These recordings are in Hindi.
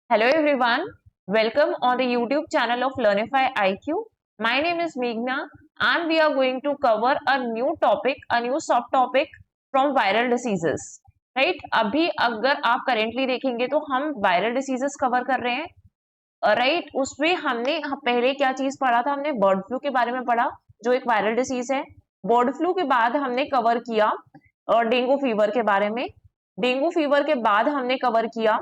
Hello everyone, welcome on the YouTube channel of Learnify IQ. My name is Meghna and we are going to cover a new topic, a new subtopic from viral diseases. Right? अभी अगर आप करेंटली देखेंगे तो हम वायरल डिसीजेस कवर कर रहे हैं राइट उसमें हमने पहले क्या चीज पढ़ा था हमने बर्ड फ्लू के बारे में पढ़ा जो एक वायरल डिसीज है। बर्ड फ्लू के बाद हमने कवर किया डेंगू फीवर के बारे में। डेंगू फीवर के बाद हमने कवर किया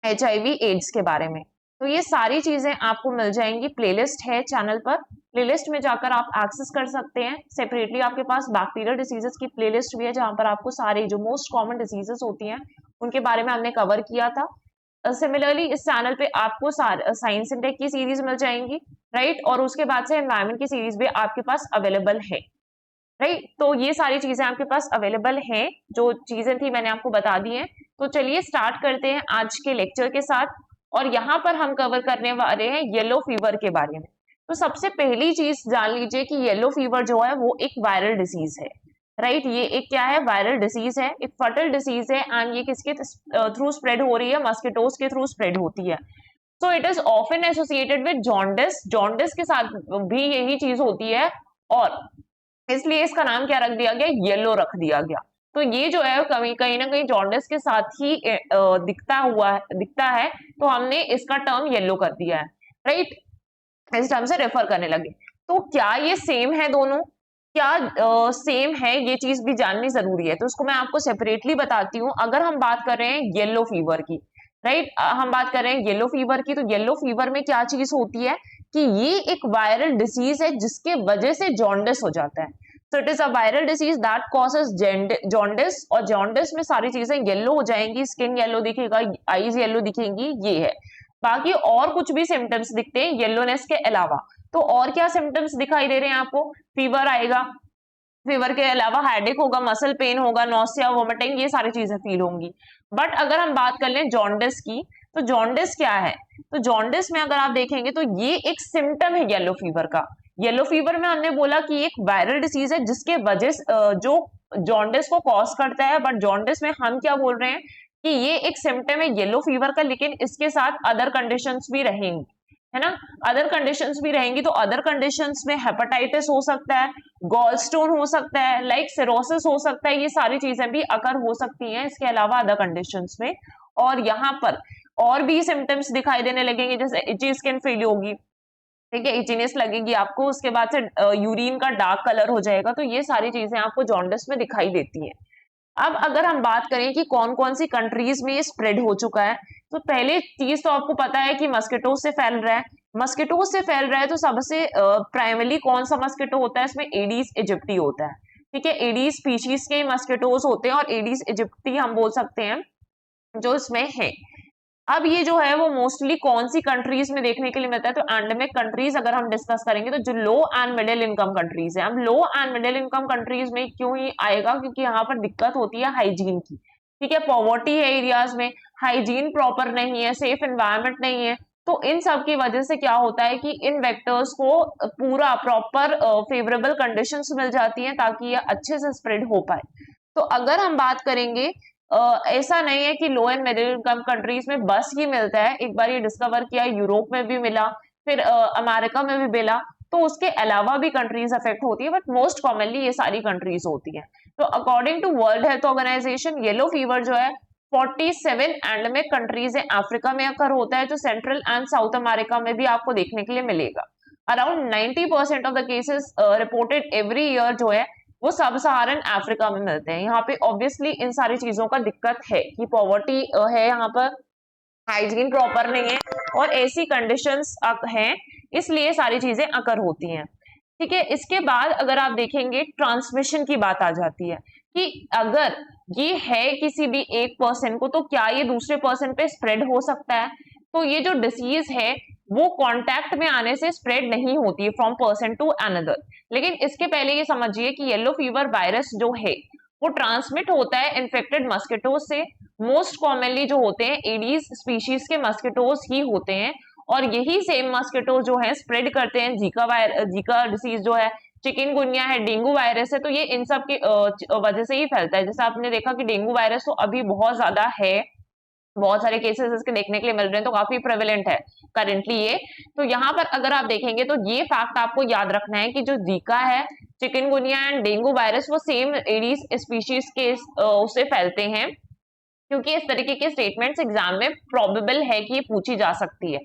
HIV एड्स के बारे में। तो ये सारी चीजें आपको मिल जाएंगी, प्लेलिस्ट है चैनल पर, प्लेलिस्ट में जाकर आप एक्सेस कर सकते हैं। सेपरेटली आपके पास बैक्टीरियल डिसीजेस की प्लेलिस्ट भी है जहां पर आपको सारे जो मोस्ट कॉमन डिसीजेस होती हैं उनके बारे में हमने कवर किया था। सिमिलरली इस चैनल पे आपको साइंस एंड टेक की सीरीज मिल जाएंगी राइट, और उसके बाद से एनवायरमेंट की सीरीज भी आपके पास अवेलेबल है राइट। तो ये सारी चीजें आपके पास अवेलेबल हैं, जो चीजें थी मैंने आपको बता दी हैं। तो चलिए स्टार्ट करते हैं आज के लेक्चर के साथ, और यहाँ पर हम कवर करने वाले हैं येलो फीवर के बारे में। तो सबसे पहली चीज जान लीजिए कि येलो फीवर जो है वो एक वायरल डिसीज है राइट। ये एक क्या है, वायरल डिसीज है, एक फटल डिसीज है एंड ये किसके थ्रू स्प्रेड हो रही है, मस्किटोज के थ्रू स्प्रेड होती है। So it is often associated with jaundice, jaundice के साथ भी यही चीज होती है और इसलिए इसका नाम क्या रख दिया गया, येलो रख दिया गया। तो ये जो है कहीं ना कहीं जॉन्डिस के साथ ही दिखता है, तो हमने इसका टर्म येलो कर दिया है राइट, इस टर्म से रेफर करने लगे। तो क्या ये सेम है दोनों, क्या सेम है, ये चीज भी जाननी जरूरी है। तो उसको मैं आपको सेपरेटली बताती हूँ। अगर हम बात कर रहे हैं येलो फीवर की राइट, हम बात कर रहे हैं येलो फीवर की, तो येलो फीवर में क्या चीज होती है कि ये एक वायरल डिसीज है जिसके वजह से जॉन्डिस हो जाता है। So it is a viral disease that causes jaundice, और जॉन्डिस में सारी चीजें येलो हो जाएंगी, स्किन येलो दिखेगा, आईज येलो दिखेंगी, ये है। बाकी और कुछ भी सिम्टम्स दिखते हैं येलोनेस के अलावा। तो और क्या सिम्टम्स दिखाई दे रहे हैं आपको, फीवर आएगा, फीवर के अलावा हेडेक होगा, मसल पेन होगा, नॉसिया, वोमिटिंग, ये सारी चीजें फील होंगी। बट अगर हम बात कर लें जॉन्डिस की, तो जॉन्डिस क्या है, तो जॉन्डिस में अगर आप देखेंगे तो ये एक सिम्टम है येलो फीवर का। येलो फीवर में हमने बोला कि एक वायरल डिसीज है जिसके वजह जो जॉन्डिस को कॉज करता है, बट जॉन्डिस में हम क्या बोल रहे हैं कि ये एक सिम्टम है येलो फीवर का, लेकिन इसके साथ अदर कंडीशंस भी रहेंगी, है ना। अदर कंडीशंस भी रहेंगी, तो अदर कंडीशंस में हेपेटाइटिस हो सकता है, गॉल स्टोन हो सकता है, लाइक सिरोसिस हो सकता है, ये सारी चीजें भी अकर हो सकती हैं इसके अलावा अदर कंडीशंस में। और यहाँ पर और भी सिम्टम्स दिखाई देने लगेंगे, जैसे इची स्किन फील होगी, ठीक है, इचीनेस लगेगी आपको, उसके बाद से यूरिन का डार्क कलर हो जाएगा। तो ये सारी चीजें आपको जॉन्डिस में दिखाई देती हैं। अब अगर हम बात करें कि कौन कौन सी कंट्रीज में ये स्प्रेड हो चुका है, तो पहले चीज तो आपको पता है कि मस्किटो से फैल रहा है। मस्किटो से फैल रहा है तो सबसे प्राइमरी कौन सा मस्किटो होता है, इसमें एडीज इजिप्टी होता है, ठीक है। एडीज स्पीशीज के मस्किटोज होते हैं और एडीज इजिप्टी हम बोल सकते हैं जो इसमें है। अब ये जो है वो मोस्टली कौन सी कंट्रीज में देखने के लिए मिलता है, तो एंडेमिक कंट्रीज अगर हम डिस्कस करेंगे तो जो लो एंड मिडिल इनकम कंट्रीज है। अब लो एंड मिडिल इनकम कंट्रीज में क्यों ही आएगा, क्योंकि यहाँ पर दिक्कत होती है हाइजीन की, ठीक है, पॉवर्टी है एरियाज में, हाइजीन प्रॉपर नहीं है, सेफ एनवायरमेंट नहीं है। तो इन सब की वजह से क्या होता है कि इन वेक्टर्स को पूरा प्रॉपर फेवरेबल कंडीशंस मिल जाती हैं ताकि ये अच्छे से स्प्रेड हो पाए। तो अगर हम बात करेंगे, ऐसा नहीं है कि लो एंड मिडिल इनकम कंट्रीज में बस ही मिलता है, एक बार ये डिस्कवर किया, यूरोप में भी मिला, फिर अमेरिका में भी मिला, तो उसके अलावा भी कंट्रीज अफेक्ट होती है, बट मोस्ट कॉमनली ये सारी कंट्रीज होती हैं। तो according to World Health Organization yellow fever जो है 47 एंडेमिक कंट्रीज है, अफ्रीका में अकर होता है, जो सेंट्रल एंड साउथ अमेरिका में भी आपको देखने के लिए मिलेगा। Around 90% of the cases reported every year जो है वो सब सहारन अफ्रीका में मिलते हैं। यहाँ पे ऑब्वियसली इन सारी चीजों का दिक्कत है कि पॉवर्टी है, यहाँ पर हाइजीन प्रॉपर नहीं है और ऐसी कंडीशंस हैं, इसलिए सारी चीजें अकर होती हैं, ठीक है। इसके बाद अगर आप देखेंगे ट्रांसमिशन की बात आ जाती है कि अगर ये है किसी भी एक पर्सन को, तो क्या ये दूसरे पर्सन पे स्प्रेड हो सकता है। तो ये जो डिसीज है वो कांटेक्ट में आने से स्प्रेड नहीं होती है फ्रॉम पर्सन टू अनदर। लेकिन इसके पहले ये समझिए कि येलो फीवर वायरस जो है वो ट्रांसमिट होता है इन्फेक्टेड मस्किटोज से। मोस्ट कॉमनली जो होते हैं एडीज स्पीशीज के मस्किटोज ही होते हैं, और यही सेम मस्किटो जो है स्प्रेड करते हैं जीका डिसीज जो है, चिकनगुनिया है, डेंगू वायरस है, तो ये इन सब की वजह से ही फैलता है। जैसे आपने देखा कि डेंगू वायरस तो अभी बहुत ज्यादा है बहुत सारे केसेस इसके देखने के लिए मिल रहे हैं, तो काफी प्रेवलेंट है करेंटली ये। तो यहाँ पर अगर आप देखेंगे तो ये फैक्ट आपको याद रखना है कि जो जीका है, चिकनगुनिया एंड डेंगू वायरस वो सेम एडीज स्पीशीज के उससे फैलते हैं, क्योंकि इस तरीके के स्टेटमेंट्स एग्जाम में प्रोबेबल है कि ये पूछी जा सकती है।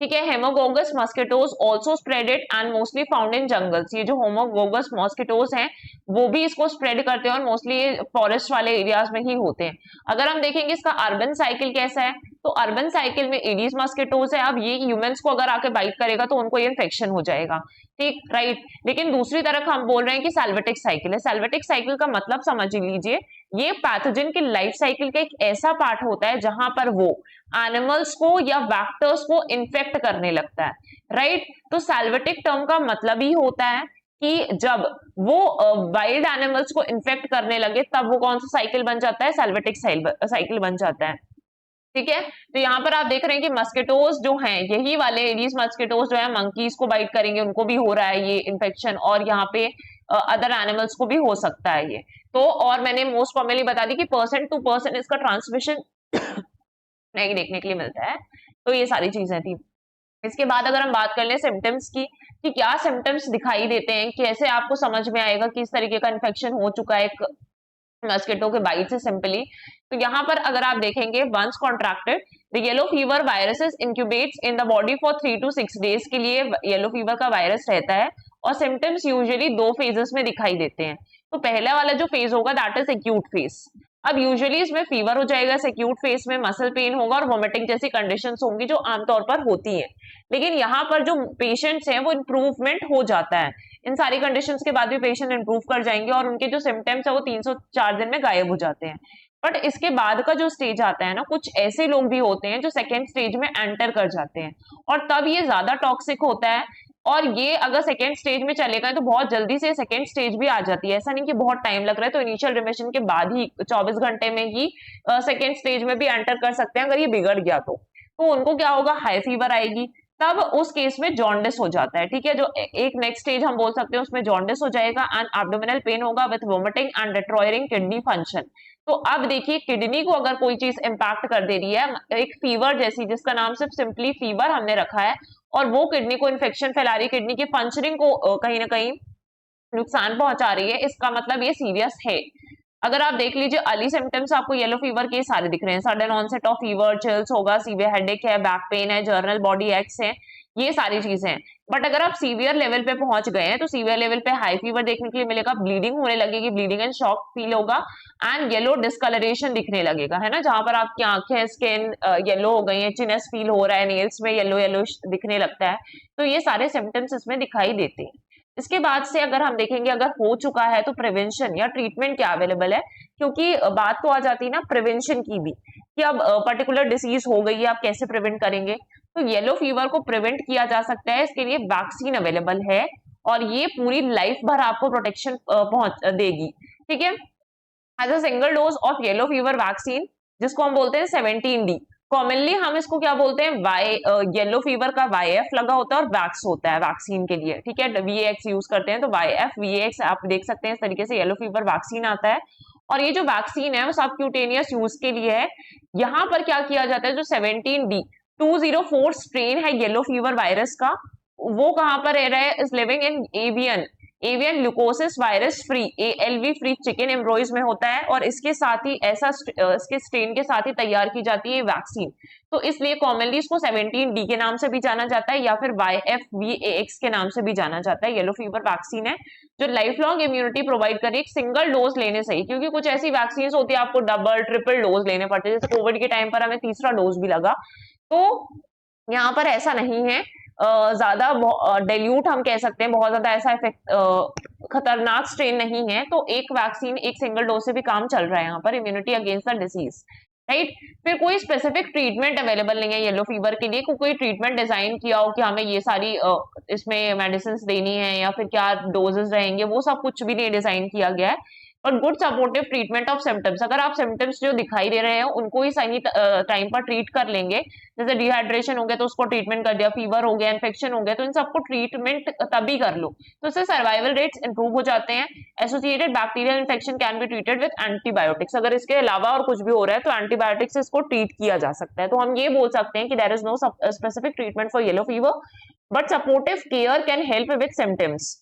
ठीक है, Haemagogus mosquitoes also spreaded and mostly found in jungles. ये जो होमोगोगस मॉस्किटोज हैं वो भी इसको स्प्रेड करते हैं और मोस्टली फॉरेस्ट वाले एरियाज में ही होते हैं। अगर हम देखेंगे इसका अर्बन साइकिल कैसा है, तो अर्बन साइकिल में एडीज मॉस्किटोज है। अब ये ह्यूमंस को अगर आके बाइट करेगा तो उनको ये इन्फेक्शन हो जाएगा, ठीक, राइट। लेकिन दूसरी तरफ हम बोल रहे हैं कि सैल्वेटिक साइकिल है। सैल्वेटिक साइकिल का मतलब समझ लीजिए, ये पैथोजन की लाइफ साइकिल का एक ऐसा पार्ट होता है जहां पर वो एनिमल्स को या वेक्टर्स को इन्फेक्ट करने लगता है, राइट। तो सैल्वेटिक टर्म का मतलब ही होता है कि जब वो वाइल्ड एनिमल्स को इन्फेक्ट करने लगे तब वो कौन सा साइकिल बन जाता है, सैल्वेटिक साइकिल बन जाता है। ठीक है, तो यहाँ पर आप देख रहे हैं कि मस्किटोज जो हैं, यही वाले एडीज मस्किटोज जो है मंकीज को बाइट करेंगे, उनको भी हो रहा है ये इन्फेक्शन, और यहाँ पे अदर एनिमल्स को भी हो सकता है ये। तो और मैंने मोस्ट कॉमनली बता दी कि परसेंट टू परसेंट इसका ट्रांसमिशन नहीं देखने के लिए मिलता है। तो ये सारी चीजें थी। इसके बाद अगर हम बात कर लें सिम्टम्स की, कि क्या सिम्टम्स दिखाई देते हैं, कैसे आपको समझ में आएगा कि इस तरीके का इन्फेक्शन हो चुका है एक मस्किटो के बाइट से सिंपली। तो यहाँ पर अगर आप देखेंगे, once contracted the yellow fever viruses incubates in the body for 3 to 6 days के लिए येलो फीवर का वायरस रहता है, और सिम्टम्स यूजुअली 2 फेजेस में दिखाई देते हैं। तो पहला वाला जो फेज होगा दैट इज एक्यूट फेज। अब यूजुअली इसमें फीवर हो जाएगा, एक्यूट फेज में मसल पेन होगा और वोमिटिंग जैसी कंडीशंस होंगी जो आमतौर पर होती हैं। लेकिन यहाँ पर जो पेशेंट्स हैं वो इंप्रूवमेंट हो जाता है, इन सारी कंडीशंस के बाद भी पेशेंट इंप्रूव कर जाएंगे और उनके जो सिम्टम्स है वो 304 दिन में गायब हो जाते हैं। बट इसके बाद का जो स्टेज आता है ना, कुछ ऐसे लोग भी होते हैं जो सेकेंड स्टेज में एंटर कर जाते हैं, और तब ये ज्यादा टॉक्सिक होता है। और ये अगर सेकेंड स्टेज में चले गए तो बहुत जल्दी से सेकेंड स्टेज भी आ जाती है, ऐसा नहीं कि बहुत टाइम लग रहा है। तो इनिशियल रिमिशन के बाद ही 24 घंटे में ही सेकेंड स्टेज में भी एंटर कर सकते हैं अगर ये बिगड़ गया तो उनको क्या होगा, हाई फीवर आएगी, तब उस केस में जॉन्डिस हो जाता है। ठीक है, जो एक नेक्स्ट स्टेज हम बोल सकते हैं उसमें जॉन्डिस हो जाएगा एंड एब्डोमिनल पेन होगा with vomiting and deteriorating kidney function. तो अब देखिए, किडनी को अगर कोई चीज इंपैक्ट कर दे रही है, एक फीवर जैसी जिसका नाम सिर्फ सिंपली फीवर हमने रखा है, और वो किडनी को इन्फेक्शन फैला रही है, किडनी की फंक्शनिंग को कहीं ना कहीं नुकसान पहुंचा रही है, इसका मतलब ये सीरियस है। अगर आप देख लीजिए, अर्ली सिम्टम्स आपको येलो फीवर के सारे दिख रहे हैं, sudden onset of fever, chills होगा, सीवियर हेडेक है, बैक पेन है, जर्नल बॉडी एक्स है, ये सारी चीजें हैं। बट अगर आप सीवियर लेवल पे पहुंच गए हैं तो सीवियर लेवल पे हाई फीवर देखने के लिए मिलेगा, ब्लीडिंग होने लगेगी, ब्लीडिंग एंड शॉक फील होगा, एंड येलो डिस्कलरेशन दिखने लगेगा, है ना, जहां पर आपकी आंखें, स्किन येलो हो गई है, चिनेस फील हो रहा है, नेल्स में येलो येलो दिखने लगता है। तो ये सारे सिम्टम्स इसमें दिखाई देते हैं। इसके बाद से अगर हम देखेंगे, अगर हो चुका है तो प्रिवेंशन या ट्रीटमेंट क्या अवेलेबल है, क्योंकि बात तो आ जाती है ना प्रिवेंशन की भी, कि अब पर्टिकुलर डिसीज हो गई है, आप कैसे प्रिवेंट करेंगे। तो येलो फीवर को प्रिवेंट किया जा सकता है, इसके लिए वैक्सीन अवेलेबल है, और ये पूरी लाइफ भर आपको प्रोटेक्शन पहुंच देगी। ठीक है, as a single dose of yellow fever vaccine, जिसको हम बोलते हैं 17D, कॉमनली हम इसको क्या बोलते हैं, वाई, येलो फीवर का YF लगा होता है और वैक्स होता है वैक्सीन के लिए। ठीक है, VAX यूज करते हैं, तो YF VAX आप देख सकते हैं, इस तरीके से येलो फीवर वैक्सीन आता है। और ये जो वैक्सीन है वो सबक्यूटेनियस यूज के लिए है। यहाँ पर क्या किया जाता है, जो 17D 204 स्ट्रेन है येलो फीवर वायरस का, वो कहाँ पर रह रहा है, is living in avian leukosis virus free, ALV free chicken embryos में होता है, और इसके साथ ही इसके स्ट्रेन के साथ ही तैयार की जाती है वैक्सीन। तो इसलिए कॉमनली इसको 17D के नाम से भी जाना जाता है, या फिर YFVAX के नाम से भी जाना जाता है। येलो फीवर वैक्सीन है जो लाइफ लॉन्ग इम्यूनिटी प्रोवाइड कर रही है, एक सिंगल डोज लेने से ही, क्योंकि कुछ ऐसी वैक्सीन होती है आपको डबल ट्रिपल डोज लेने पड़ते हैं, जैसे कोविड के टाइम पर हमें तीसरा डोज भी लगा। तो यहाँ पर ऐसा नहीं है, ज्यादा डेल्यूट हम कह सकते हैं, बहुत ज्यादा ऐसा इफेक्ट खतरनाक स्ट्रेन नहीं है। तो एक वैक्सीन, एक सिंगल डोज से भी काम चल रहा है यहाँ पर, immunity against the disease, right. फिर कोई स्पेसिफिक ट्रीटमेंट अवेलेबल नहीं है येलो फीवर के लिए, कोई ट्रीटमेंट डिजाइन किया हो कि हमें ये सारी इसमें मेडिसिन देनी है या फिर क्या डोजेस रहेंगे, वो सब कुछ भी नहीं डिजाइन किया गया है। और good supportive treatment of symptoms, अगर आप सिम्टम्स जो दिखाई दे रहे हैं उनको ही सही टाइम पर ट्रीट कर लेंगे, जैसे डिहाइड्रेशन हो गया तो उसको ट्रीटमेंट कर दिया, फीवर हो गया, इन्फेक्शन हो गया, तो इन सबको ट्रीटमेंट तभी कर लो, तो इससे सर्वाइवल रेट्स इंप्रूव हो जाते हैं। Associated bacterial infection can be treated with antibiotics, अगर इसके अलावा और कुछ भी हो रहा है तो एंटीबायोटिक्स से इसको ट्रीट किया जा सकता है। तो हम ये बोल सकते हैं कि there is no specific treatment for yellow fever, but supportive care can help with symptoms,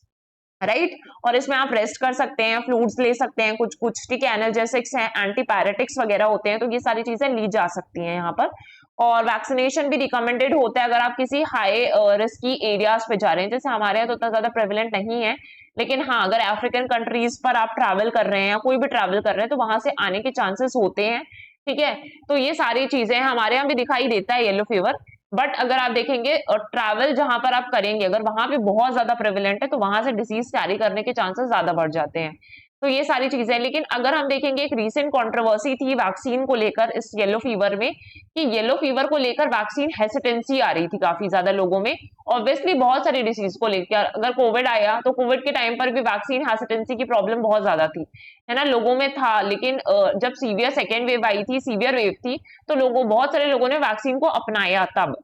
right. और इसमें आप रेस्ट कर सकते हैं, फ्लूइड्स ले सकते हैं, कुछ कुछ ठीक है, एनाल्जेसिक्स हैं, एंटीपायरेटिक्स वगैरह होते हैं, तो ये सारी चीजें ली जा सकती हैं यहाँ पर। और वैक्सीनेशन भी रिकमेंडेड होता है अगर आप किसी हाई रिस्की एरियाज पे जा रहे हैं, जैसे हमारे यहाँ तो उतना ज्यादा प्रेवलेंट नहीं है, लेकिन हाँ अगर अफ्रीकन कंट्रीज पर आप ट्रैवल कर रहे हैं या कोई भी ट्रैवल कर रहे हैं तो वहां से आने के चांसेस होते हैं, ठीक है। तो ये सारी चीजें हमारे यहाँ भी दिखाई देता है येलो फीवर, बट अगर आप देखेंगे ट्रैवल जहां पर आप करेंगे अगर वहां पे बहुत ज्यादा प्रेवलेंट है तो वहां से डिसीज कैरी करने के चांसेस ज्यादा बढ़ जाते हैं। तो ये सारी चीजें, लेकिन अगर हम देखेंगे एक रीसेंट कंट्रोवर्सी थी वैक्सीन को लेकर इस येलो फीवर में, कि येलो फीवर को लेकर वैक्सीन हेसिटेंसी आ रही थी काफी ज्यादा लोगों में, ऑब्वियसली बहुत सारी डिसीज को लेकर, अगर कोविड आया तो कोविड के टाइम पर भी वैक्सीन हेसिटेंसी की प्रॉब्लम बहुत ज्यादा थी, है ना, लोगों में था, लेकिन जब सीवियर सेकेंड वेव आई थी, सीवियर वेव थी, तो बहुत सारे लोगों ने वैक्सीन को अपनाया तब।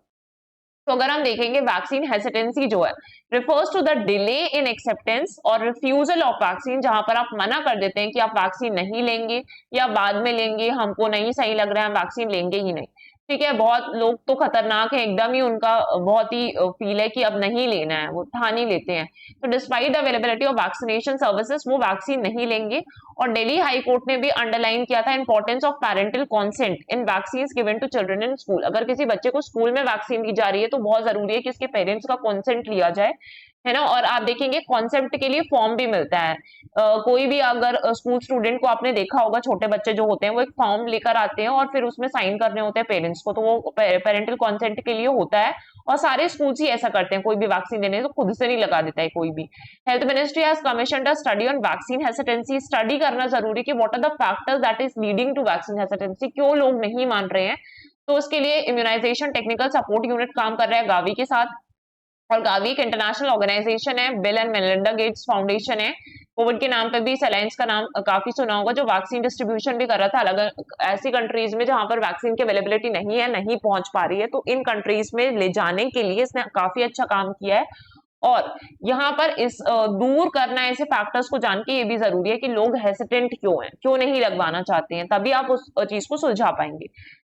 तो अगर हम देखेंगे वैक्सीन हेसिटेंसी जो है refers to the delay in acceptance और रिफ्यूजल ऑफ वैक्सीन, जहां पर आप मना कर देते हैं कि आप वैक्सीन नहीं लेंगे या बाद में लेंगे, हमको नहीं सही लग रहा है, हम वैक्सीन लेंगे ही नहीं, ठीक है। बहुत लोग तो खतरनाक है एकदम ही, उनका बहुत ही फील है कि अब नहीं लेना है, वो ठान ही लेते हैं, तो despite the availability of vaccination services वो वैक्सीन नहीं लेंगे। और दिल्ली हाई कोर्ट ने भी अंडरलाइन किया था importance of parental consent in vaccine given to children in school, अगर किसी बच्चे को स्कूल में वैक्सीन दी जा रही है तो बहुत जरूरी है कि उसके पेरेंट्स का कंसेंट लिया जाए, है ना। और आप देखेंगे कॉन्सेप्ट के लिए फॉर्म भी मिलता है, कोई भी अगर स्कूल स्टूडेंट को आपने देखा होगा, छोटे बच्चे जो होते हैं वो एक फॉर्म लेकर आते हैं और फिर उसमें साइन करने होते हैं पेरेंट्स को, तो वो पेरेंटल कॉन्सेंट के लिए होता है, और सारे स्कूल ही ऐसा करते हैं, कोई भी वैक्सीन देने तो खुद से नहीं लगा देता है कोई भी। Health ministry has commissioned a study on vaccine hesitancy, study करना जरूरी कि what are the factors that is leading to vaccine hesitancy, क्यों लोग नहीं मान रहे हैं। तो उसके लिए इम्यूनाइजेशन टेक्निकल सपोर्ट यूनिट काम कर रहा है गावी के साथ, और गावी एक इंटरनेशनल ऑर्गेनाइजेशन है, bill and Melinda Gates foundation है, कोविड के नाम पे भी सेलाइंस का नाम काफी सुना होगा, जो वैक्सीन डिस्ट्रीब्यूशन भी कर रहा था अलग ऐसी कंट्रीज में जहां पर वैक्सीन की अवेलेबिलिटी नहीं है, नहीं पहुंच पा रही है, तो इन कंट्रीज में ले जाने के लिए इसने काफी अच्छा काम किया है। और यहाँ पर इस दूर करना ऐसे फैक्टर्स को जान के ये भी जरूरी है कि लोग हेसिटेंट क्यों हैं, क्यों नहीं लगवाना चाहते हैं, तभी आप उस चीज को सुलझा पाएंगे।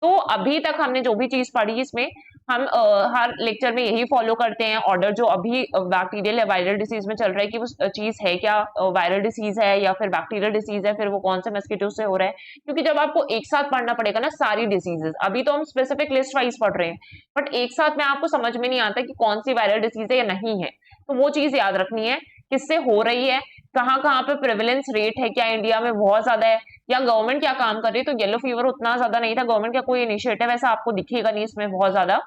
तो अभी तक हमने जो भी चीज पढ़ी इसमें हम हर लेक्चर में यही फॉलो करते हैं ऑर्डर, जो अभी बैक्टीरियल या वायरल डिसीज में चल रहा है कि वो चीज है क्या, वायरल डिसीज है या फिर बैक्टीरियल डिसीज है, फिर वो कौन से मस्कीटो से हो रहा है, क्योंकि जब आपको एक साथ पढ़ना पड़ेगा ना सारी डिसीजेस, अभी तो हम स्पेसिफिक लिस्ट वाइज पढ़ रहे हैं, बट एक साथ में आपको समझ में नहीं आता कि कौन सी वायरल डिसीज है या नहीं है, तो वो चीज याद रखनी है, किससे हो रही है, कहाँ कहाँ पे प्रेवलेंस रेट है, क्या इंडिया में बहुत ज्यादा है, या गवर्नमेंट क्या काम कर रही है। तो येलो फीवर उतना ज्यादा नहीं था, गवर्नमेंट का कोई इनिशिएटिव ऐसा आपको दिखेगा नहीं इसमें बहुत ज्यादा,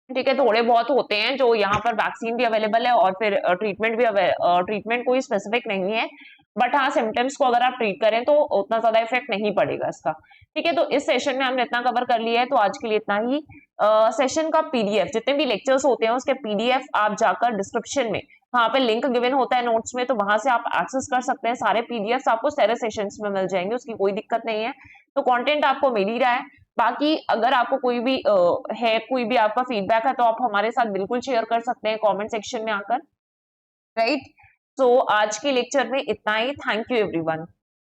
ठीक है, थोड़े बहुत होते हैं जो यहाँ पर वैक्सीन भी अवेलेबल है और फिर ट्रीटमेंट भी ट्रीटमेंट कोई स्पेसिफिक नहीं है, बट हाँ सिम्टम्स को अगर आप ट्रीट करें तो उतना ज्यादा इफेक्ट नहीं पड़ेगा इसका, ठीक है। तो इस सेशन में हमने इतना कवर कर लिया है, तो आज के लिए इतना ही। सेशन का पीडीएफ, जितने भी लेक्चर्स होते हैं उसके पीडीएफ आप जाकर डिस्क्रिप्शन में वहां पे लिंक गिवन होता है नोट्स में, तो वहां से आप एक्सेस कर सकते हैं, सारे पीडीएफ आपको सारे सेशंस में मिल जाएंगे, उसकी कोई दिक्कत नहीं है, तो कंटेंट आपको मिल ही रहा है। बाकी अगर आपको कोई भी कोई भी आपका फीडबैक है तो आप हमारे साथ बिल्कुल शेयर कर सकते हैं कमेंट सेक्शन में आकर, राइट। तो आज के लेक्चर में इतना ही, थैंक यू एवरीवन।